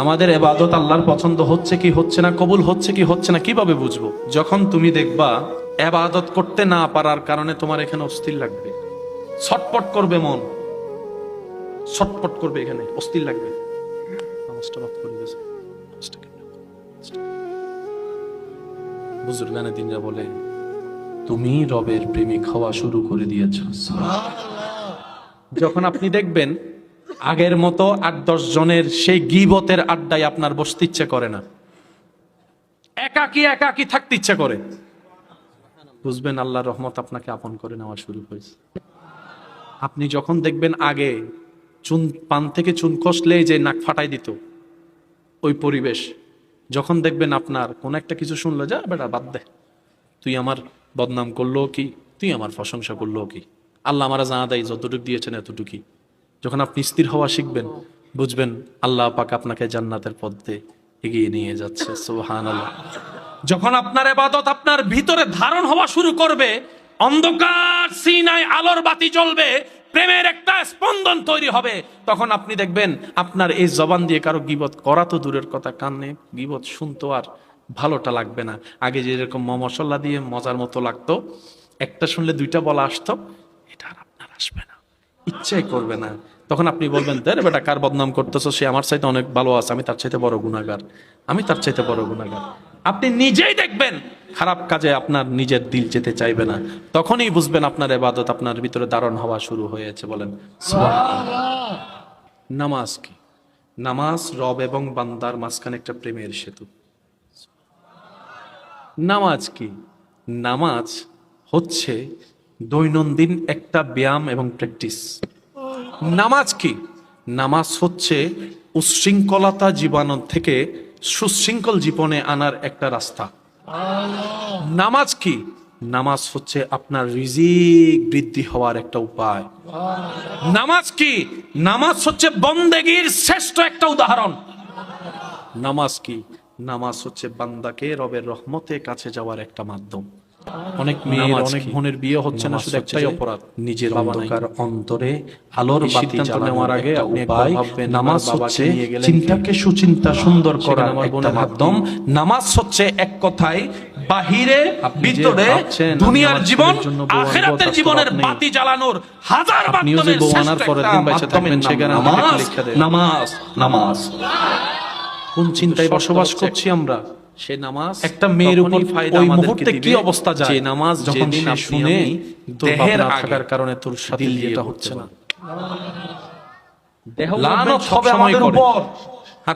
আমাদের ইবাদত আল্লাহর পছন্দ হচ্ছে কি হচ্ছে না, কবুল হচ্ছে কি হচ্ছে না কিভাবে বুঝবো? যখন তুমি দেখবা ইবাদত করতে না পারার কারণে তোমার এখানে অস্থির লাগবে, ছটপট করবে, মন ছটপট করবে, এখানে অস্থির লাগবে। নামাজটা বাদ করে গেছে। বুজুর্গানে দিনরা বলে, তুমি রবের প্রেমিক হওয়া শুরু করে দিয়েছ। যখন আপনি দেখবেন আগের মতো ৮-১০ জনের সেই গীবতের আড্ডায় আপনার বসতে ইচ্ছে করে না, একাকী একাকী থাকতে ইচ্ছে করে, বুঝবেন আল্লাহর রহমত আপনাকে আপন করে নেওয়া শুরু হয়েছে। আপনি যখন দেখবেন আগে চুন পান থেকে চুন খসলে যে নাক ফাটাই দিত ওই পরিবেশ, যখন দেখবেন আপনার কোন একটা কিছু শুনলো, যা বেটা বাদ দে, তুই আমার বদনাম করলো কি, তুই আমার প্রশংসা করলো কি, আল্লাহ আমারা জানা দেয় যতটুকু দিয়েছেন এতটুকুই। যখন আপনি স্থির হওয়া শিখবেন, বুঝবেন আল্লাহ পাক আপনাকে জান্নাতের পথে এগিয়ে নিয়ে যাচ্ছে। সুবহানাল্লাহ। যখন আপনার ইবাদত আপনার ভিতরে ধারণ হওয়া শুরু করবে, অন্ধকার সিনায় আলোর বাতি জ্বলবে, প্রেমের একটা স্পন্দন তৈরি হবে, তখন আপনি দেখবেন আপনার এই জবান দিয়ে কারো গীবত করা তো দূরের কথা, কানে গীবত শুনতো আর ভালোটা লাগবে না। আগে যেরকম মশলা দিয়ে মজার মতো লাগতো, একটা শুনলে দুইটা বলা আসতো, এটা আর আপনার আসবে না, ইচ্ছাই করবে না। তখন আপনি বলবেন, দেখ বেটা কার বদনাম করতেছো, সে আমার চাইতে অনেক ভালো আছে, আমি তার চাইতে বড় গুনাহগার, আমি তার চাইতে বড় গুনাহগার। আপনি নিজেই দেখবেন খারাপ কাজে আপনার নিজের দিল যেতে চাইবে না, তখনই বুঝবেন আপনার ইবাদত আপনার ভিতরে ধারণ হওয়া শুরু হয়েছে। বলেন সুবহানাল্লাহ। নামাজ কি? নামাজ রব এবং বান্দার মাঝখানে একটা প্রেমের সেতু। নামাজ কি? নামাজ হচ্ছে দৈনন্দিন একটা ব্যায়াম এবং প্র্যাকটিস। নামাজ কি? নামাজ হচ্ছে উশৃঙ্খলতা জীবন থেকে সুশৃঙ্খল জীবনে আনার একটা রাস্তা। নামাজ কি? নামাজ হচ্ছে আপনার রিজিক বৃদ্ধি হওয়ার একটা উপায়। নামাজ কি? নামাজ হচ্ছে বন্দেগীর শ্রেষ্ঠ একটা উদাহরণ। নামাজ কি? নামাজ হচ্ছে বান্দাকে রবের রহমতে কাছে যাওয়ার একটা মাধ্যম। অনেক মেয়ের, অনেক বোনের বিয়ে হচ্ছে না, শুধু একটাই অপরাধ, নিজের অন্ধকার অন্তরে আলোর বাতি নেওয়ার আগে উপায়। নামাজ হচ্ছে চিন্তাকে সুচিন্তা সুন্দর করার একটা মাধ্যম। নামাজ হচ্ছে এক কথায় বাহিরে ভিতরে দুনিয়ার জীবন আখিরাতের জীবনের বাতি জ্বালানোর হাজার মাধ্যমের শ্রেষ্ঠ একটা মাধ্যম। নামাজ। নামাজ কোন চিন্তায় বসবাস করছি আমরা, সে নামাজ একটা মেয়ের উপর ফায়দা আমাদেরকে দিবে। কি অবস্থা যায় যে নামাজ যেদিন শুনে দেহের থাকার কারণে তোর সাথে এটা হচ্ছে না, দেহ লানত হবে আমাদের উপর।